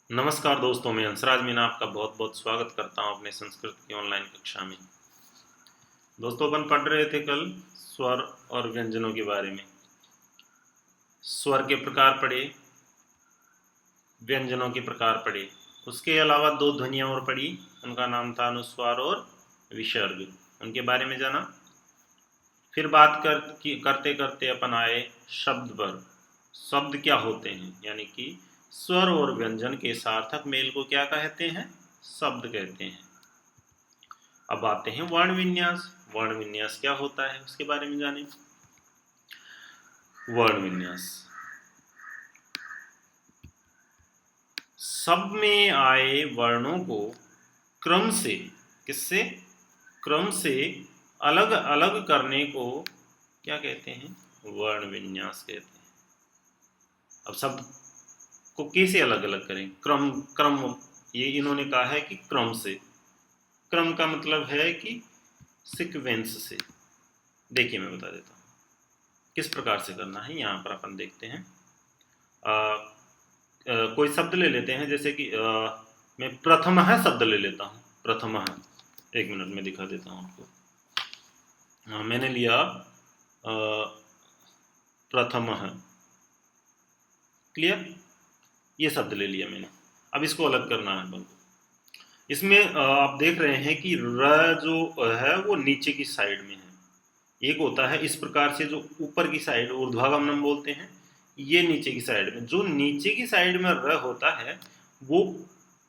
नमस्कार दोस्तों, मैं हंसराज मीना आपका बहुत बहुत स्वागत करता हूं अपने संस्कृत की ऑनलाइन कक्षा में। दोस्तों, अपन पढ़ रहे थे कल स्वर और व्यंजनों के बारे में। स्वर के प्रकार पढ़े, व्यंजनों के प्रकार पढ़े। उसके अलावा दो ध्वनियाँ और पढ़ी, उनका नाम था अनुस्वार और विसर्ग। उनके बारे में जाना। फिर करते करते अपन आए शब्द पर। शब्द क्या होते हैं, यानी कि स्वर और व्यंजन के सार्थक मेल को क्या कहते हैं? शब्द कहते हैं। अब आते हैं वर्ण विन्यास। वर्ण विन्यास क्या होता है उसके बारे में जानें। वर्ण विन्यास शब्द में आए वर्णों को क्रम से, किससे? क्रम से अलग अलग करने को क्या कहते हैं? वर्ण विन्यास कहते हैं। अब शब्द को कैसे अलग अलग करें? क्रम क्रम ये इन्होंने कहा है कि क्रम से। क्रम का मतलब है कि सीक्वेंस से। देखिए, मैं बता देता हूँ किस प्रकार से करना है। यहाँ पर अपन देखते हैं। कोई शब्द ले लेते हैं, जैसे कि मैं प्रथमः शब्द ले लेता हूँ। प्रथमः, एक मिनट में दिखा देता हूँ आपको। मैंने लिया प्रथमः। क्लियर? ये शब्द ले लिया मैंने। अब इसको अलग करना है अपन को। इसमें आप देख रहे हैं कि र जो है वो नीचे की साइड में है। एक होता है इस प्रकार से, जो ऊपर की साइड ऊर्ध्वागमनम बोलते हैं। ये नीचे की साइड में, जो नीचे की साइड में र होता है वो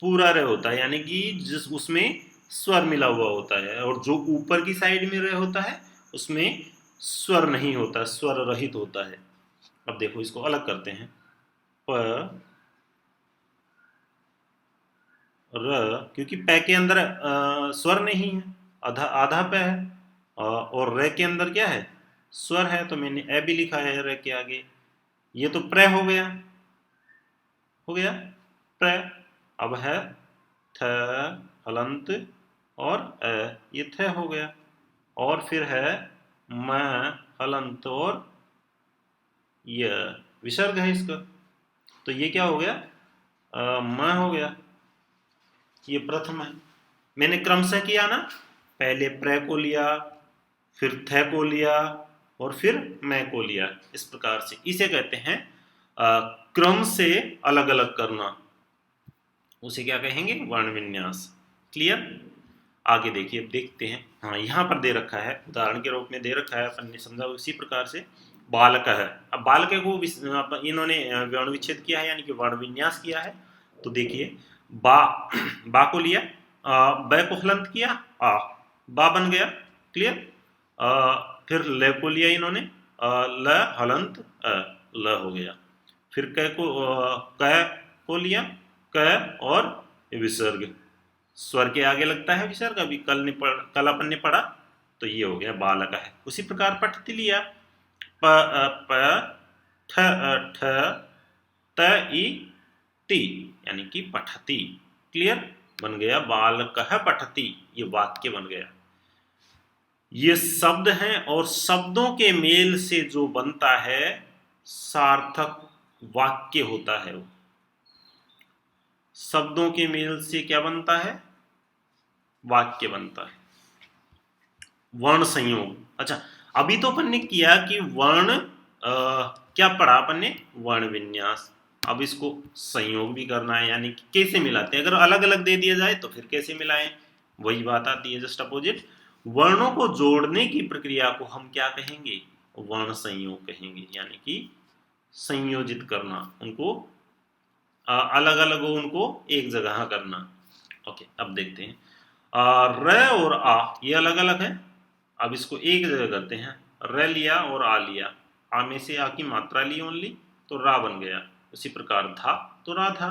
पूरा र होता है, यानी कि जिस उसमें स्वर मिला हुआ होता है। और जो ऊपर की साइड में र होता है उसमें स्वर नहीं होता, स्वर रहित होता है। अब देखो, इसको अलग करते हैं। प र, क्योंकि पै के अंदर स्वर नहीं है, आधा आधा पै है। और र के अंदर क्या है? स्वर है, तो मैंने ए भी लिखा है र के आगे। ये तो प्र हो गया, हो गया प्र। अब है थ हलंत और अ, ये थ हो गया। और फिर है म हलंत और य, विसर्ग है इसका। तो ये क्या हो गया? म हो गया। ये प्रथम है। मैंने क्रम से किया ना, पहले प्र को लिया, फिर थ को लिया, और फिर मैं को लिया। इस प्रकार से इसे कहते हैं क्रम से अलग अलग करना। उसे क्या कहेंगे? वर्ण विन्यास। क्लियर? आगे देखिए, अब देखते हैं। हाँ, यहाँ पर दे रखा है, उदाहरण के रूप में दे रखा है, अपन ने समझा उसी प्रकार से। बालक है। अब बालक को इन्होंने वर्ण विच्छेद किया है, यानी कि वर्ण विन्यास किया है। तो देखिए, बा बा को लिया, ब को हलंत किया, आ बा बन गया। क्लियर? फिर ल को लिया इन्होंने, ल हलंत अ, ल हो गया। फिर क को लिया, क और विसर्ग। स्वर के आगे लगता है विसर्ग। अभी कल अपन ने पढ़ा। तो ये हो गया बालक है। उसी प्रकार पठति लिया, प ठ ठ त ई ती, यानी कि पठती। क्लियर? बन गया बालक पठती। ये वाक्य बन गया। ये शब्द हैं, और शब्दों के मेल से जो बनता है सार्थक वाक्य होता है। वो शब्दों के मेल से क्या बनता है? वाक्य बनता है। वर्ण संयोग। अच्छा, अभी तो अपन ने किया कि वर्ण क्या पढ़ा अपन ने? वर्ण विन्यास। अब इसको संयोग भी करना है, यानी कि कैसे मिलाते हैं। अगर अलग अलग दे दिया जाए तो फिर कैसे मिलाएं? वही बात आती है, जस्ट अपोजिट। वर्णों को जोड़ने की प्रक्रिया को हम क्या कहेंगे? वर्ण संयोग कहेंगे, यानी कि संयोजित करना, उनको अलग अलग हो उनको एक जगह करना। ओके, अब देखते हैं। र और आ ये अलग अलग है। अब इसको एक जगह करते हैं। र लिया और आ लिया, आ में से आ की मात्रा ली ओनली, तो रा बन गया। उसी प्रकार धा, तो राधा।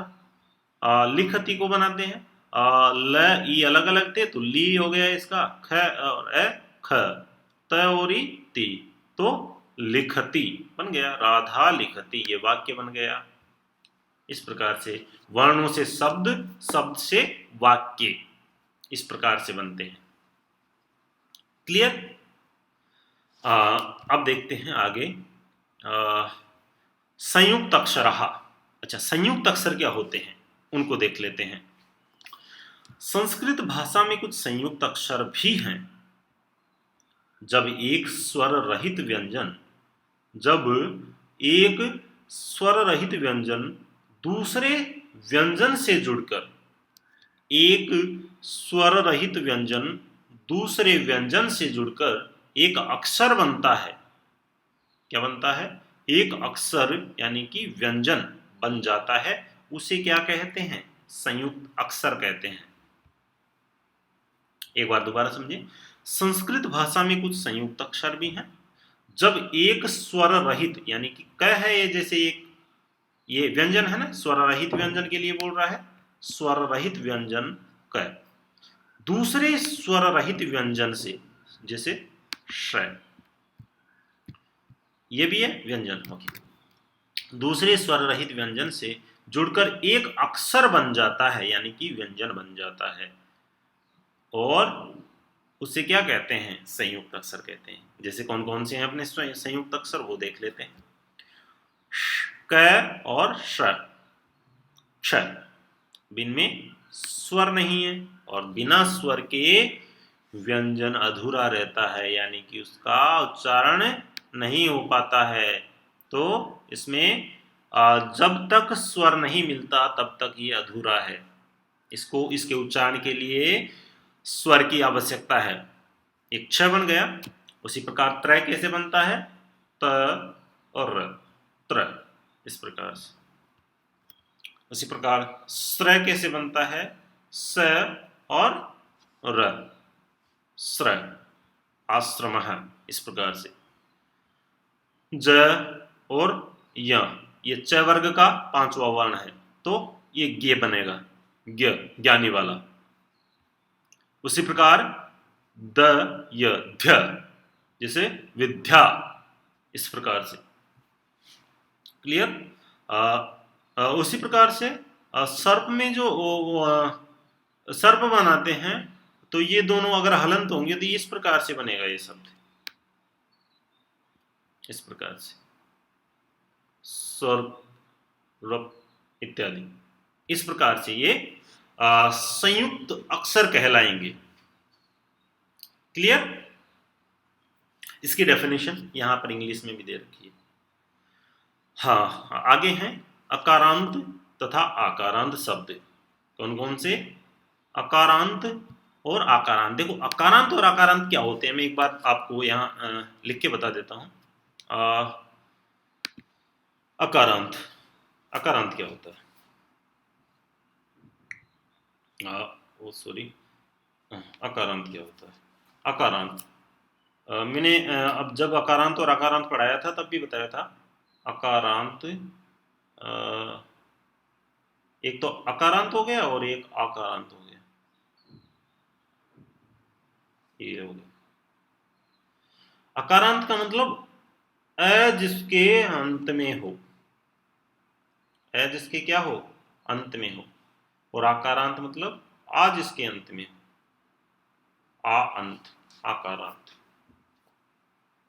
लिखती को बनाते हैं। ल ई अलग अलग थे, तो ली हो गया इसका। ख और ए ख, त और ई ती, तो लिखती बन गया। राधा लिखती, ये वाक्य बन गया। इस प्रकार से वर्णों से शब्द, शब्द से वाक्य, इस प्रकार से बनते हैं। क्लियर? अब देखते हैं आगे। संयुक्त अक्षर। अच्छा, संयुक्त अक्षर क्या होते हैं उनको देख लेते हैं। संस्कृत भाषा में कुछ संयुक्त अक्षर भी हैं। जब एक स्वर रहित व्यंजन दूसरे व्यंजन से जुड़कर एक स्वर रहित व्यंजन दूसरे व्यंजन से जुड़कर एक अक्षर बनता है। क्या बनता है? एक अक्षर यानी कि व्यंजन बन जाता है, उसे क्या कहते हैं? संयुक्त अक्षर कहते हैं। एक बार दोबारा समझिए। संस्कृत भाषा में कुछ संयुक्त अक्षर भी हैं। जब एक स्वर रहित यानी कि क है, ये जैसे एक ये व्यंजन है ना, स्वर रहित व्यंजन के लिए बोल रहा है, स्वर रहित व्यंजन क दूसरे स्वर रहित व्यंजन से, जैसे श, ये भी है व्यंजन, दूसरे स्वर रहित व्यंजन से जुड़कर एक अक्षर बन जाता है, यानी कि व्यंजन बन जाता है, और उसे क्या कहते हैं? संयुक्त अक्षर कहते हैं। जैसे कौन कौन से हैं अपने संयुक्त अक्षर, वो देख लेते हैं। क और श, इनमें स्वर नहीं है और बिना स्वर के व्यंजन अधूरा रहता है, यानी कि उसका उच्चारण नहीं हो पाता है। तो इसमें जब तक स्वर नहीं मिलता तब तक ये अधूरा है। इसके उच्चारण के लिए स्वर की आवश्यकता है। एक छ बन गया। उसी प्रकार त्र कैसे बनता है? त और र, त्र, इस प्रकार से। उसी प्रकार स्र कैसे बनता है? स और र, स्र, आश्रमः, इस प्रकार से। ज और य, ये च वर्ग का पांचवा वर्ण है, तो ये ज्ञ बनेगा, ज्ञ, ज्ञानी वाला। उसी प्रकार द य ध्य, जैसे विद्या, इस प्रकार से। क्लियर? उसी प्रकार से सर्प में जो सर्प बनाते हैं, तो ये दोनों अगर हलंत होंगे तो इस प्रकार से बनेगा ये शब्द, इस प्रकार से, सर्प, रप इत्यादि। इस प्रकार से ये संयुक्त अक्षर कहलाएंगे। क्लियर? इसकी डेफिनेशन यहां पर इंग्लिश में भी दे रखी है। हाँ, आगे हैं अकारांत तथा आकारांत शब्द। कौन कौन से? अकारांत और आकारांत। देखो, अकारांत और आकारांत क्या होते हैं, मैं एक बार आपको यहाँ लिख के बता देता हूँ। अकारांत, अकारांत क्या होता है? अकारांत क्या होता है? अकारांत मैंने अब जब अकारांत और आकारांत पढ़ाया था तब भी बताया था। अकारांत, एक तो अकारांत हो गया और एक आकारांत हो गया, ये हो गया। अकारांत का मतलब अ जिसके अंत में हो, अ जिसके क्या हो? अंत में हो। और आकारांत मतलब आ जिसके अंत में हो, आ अंत, आकारांत,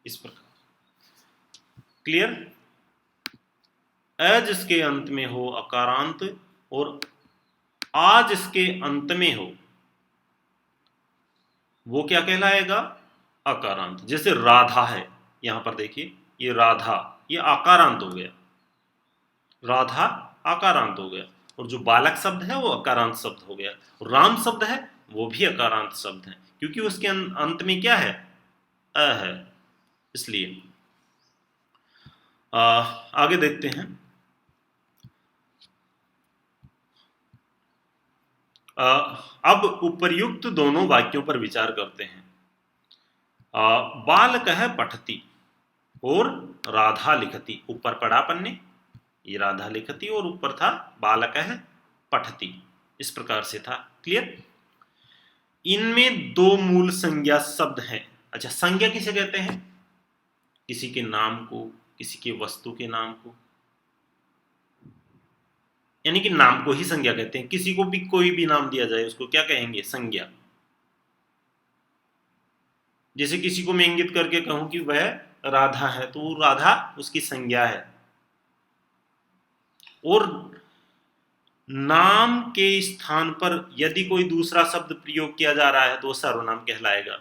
इस प्रकार। क्लियर? अ जिसके अंत में हो अकारांत, और आ जिसके अंत में हो वो क्या कहलाएगा? अकारांत। जैसे राधा है, यहां पर देखिए, ये राधा, ये आकारांत हो गया, राधा आकारांत हो गया। और जो बालक शब्द है वो अकारांत शब्द हो गया। राम शब्द है वो भी अकारांत शब्द है, क्योंकि उसके अंत में क्या है? अ है, इसलिए। आगे देखते हैं। अब उपर्युक्त दोनों वाक्यों पर विचार करते हैं। बालकः पठति और राधा लिखति। ऊपर पढ़ा पन्ने, ये राधा लिखती, और ऊपर था बालकः पठति, इस प्रकार से था। क्लियर? इनमें दो मूल संज्ञा शब्द हैं। अच्छा, संज्ञा किसे कहते हैं? किसी के नाम को, किसी के वस्तु के नाम को, यानी कि नाम को ही संज्ञा कहते हैं। किसी को भी कोई भी नाम दिया जाए उसको क्या कहेंगे? संज्ञा। जैसे किसी को मैं इंगित करके कहूं कि वह राधा है, तो राधा उसकी संज्ञा है। और नाम के स्थान पर यदि कोई दूसरा शब्द प्रयोग किया जा रहा है तो वो सर्वनाम कहलाएगा।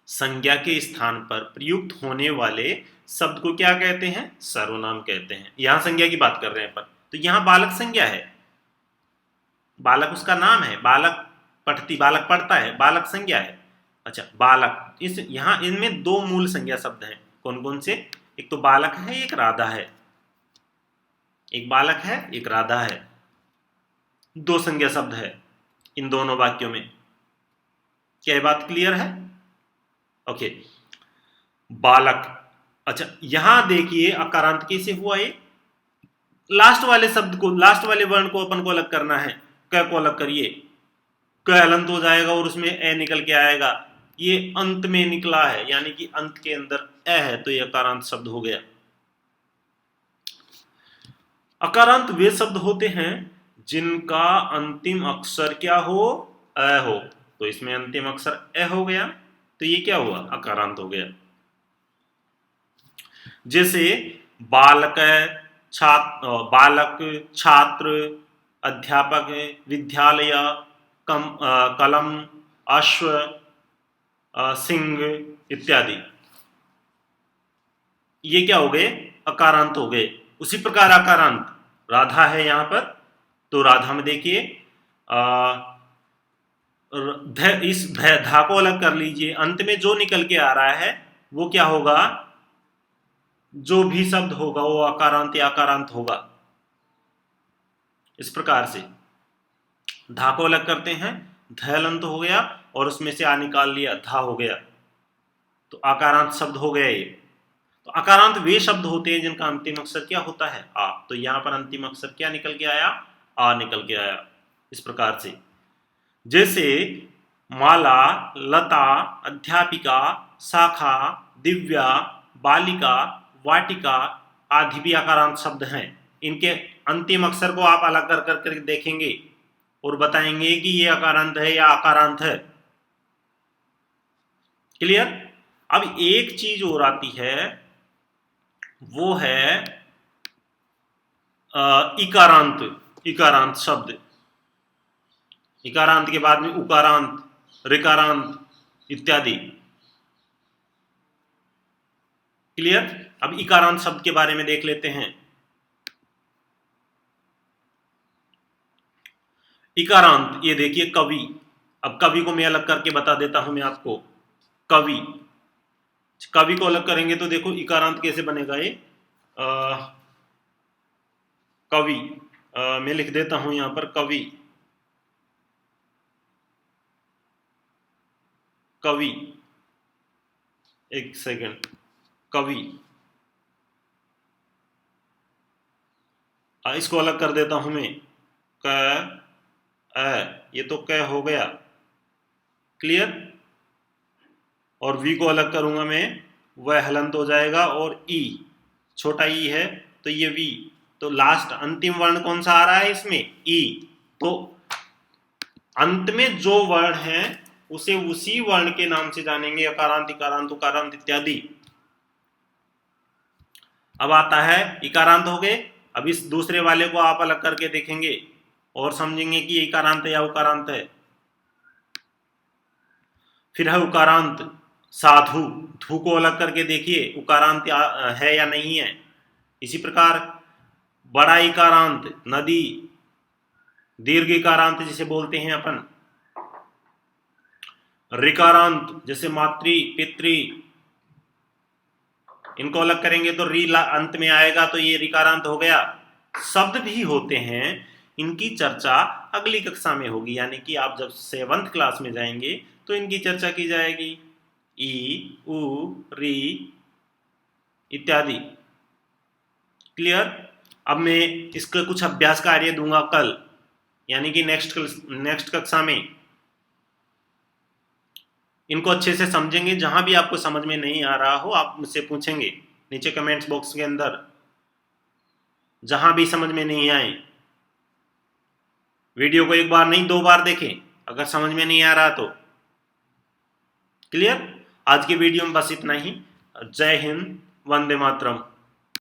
संज्ञा के स्थान पर प्रयुक्त होने वाले शब्द को क्या कहते हैं? सर्वनाम कहते हैं। यहां संज्ञा की बात कर रहे हैं पर, तो यहां बालक संज्ञा है, बालक उसका नाम है, बालक बालक पढ़ता है, बालक संज्ञा है। अच्छा, बालक, इस यहां इनमें दो मूल संज्ञा शब्द हैं। कौन कौन से? एक तो बालक है, एक राधा है। एक बालक है, एक राधा है, दो संज्ञा शब्द है इन दोनों वाक्यों में। क्या ये बात क्लियर है? ओके, बालक। अच्छा, यहां देखिए अकारांत कैसे हुआ ये? लास्ट वाले शब्द को, लास्ट वाले वर्ण को अपन को अलग करना है। क को अलग करिए, क हलंत हो जाएगा और उसमें ए निकल के आएगा। ये अंत में निकला है, यानी कि अंत के अंदर ए है, तो ये अकारांत शब्द हो गया। अकारांत वे शब्द होते हैं जिनका अंतिम अक्षर क्या हो? अ हो। तो इसमें अंतिम अक्षर ए हो गया, तो ये क्या हुआ? अकारांत हो गया। जैसे बालक, बालक, छात्र, अध्यापक, विद्यालय, कलम, अश्व, सिंह इत्यादि। ये क्या हो गए? अकारांत हो गए। उसी प्रकार अकारांत राधा है यहां पर, तो राधा में देखिए इस धा को अलग कर लीजिए, अंत में जो निकल के आ रहा है वो क्या होगा? जो भी शब्द होगा वो अकारांत या अकारांत होगा। इस प्रकार से धा को अलग करते हैं, धलंत हो गया और उसमें से आ निकाल लिया, धा हो गया, तो अकारांत शब्द हो गया ये। तो अकारांत वे शब्द होते हैं जिनका अंतिम अक्षर क्या होता है? आ। तो यहां पर अंतिम अक्षर क्या निकल के आया? आ निकल के आया। इस प्रकार से जैसे माला, लता, अध्यापिका, शाखा, दिव्या, बालिका, वाटिका आदि भी अकारांत शब्द हैं। इनके अंतिम अक्षर को आप अलग कर कर देखेंगे और बताएंगे कि ये अकारांत है या अकारांत है। क्लियर? अब एक चीज और आती है, वो है इकारांत। इकारांत शब्द, इकारांत के बाद में उकारांत, ऋकारांत इत्यादि। क्लियर? अब इकारांत शब्द के बारे में देख लेते हैं। इकारांत, ये देखिए कवि। अब कवि को मैं अलग करके बता देता हूं मैं आपको। कवि, कवि को अलग करेंगे तो देखो इकारांत कैसे बनेगा ये। कवि, मैं लिख देता हूं यहां पर कवि। कवि, एक सेकंड, कवि, इसको अलग कर देता हूं मैं। क ये तो क हो गया। क्लियर? और वी को अलग करूंगा मैं, वह हलंत हो जाएगा और ई, छोटा ई है तो ये वी। तो लास्ट अंतिम वर्ण कौन सा आ रहा है इसमें? ई। तो अंत में जो वर्ण है उसे उसी वर्ण के नाम से जानेंगे, अकारांत, इकारांत, उकारांत इत्यादि। अब आता है इकारांत हो गए। अब इस दूसरे वाले को आप अलग करके देखेंगे और समझेंगे कि ये इकारांत है या उकारांत है। फिर है उकारांत, साधु। धू को अलग करके देखिए उकारांत है या नहीं है। इसी प्रकार बड़ा इकारांत, नदी, दीर्घ इकारांत जिसे बोलते हैं अपन, ऋकारांत जैसे मातृ, पितृ, इनको अलग करेंगे तो री अंत में आएगा, तो ये ऋकारांत हो गया। शब्द भी होते हैं, इनकी चर्चा अगली कक्षा में होगी, यानी कि आप जब 7th क्लास में जाएंगे तो इनकी चर्चा की जाएगी। ई, उ, री इत्यादि। क्लियर? अब मैं इसका कुछ अभ्यास कार्य दूंगा कल, यानी कि नेक्स्ट कक्षा में। इनको अच्छे से समझेंगे। जहां भी आपको समझ में नहीं आ रहा हो आप मुझसे पूछेंगे नीचे कमेंट्स बॉक्स के अंदर, जहां भी समझ में नहीं आए। वीडियो को एक बार नहीं 2 बार देखें अगर समझ में नहीं आ रहा तो। क्लियर? आज की वीडियो में बस इतना ही। जय हिंद, वंदे मातरम।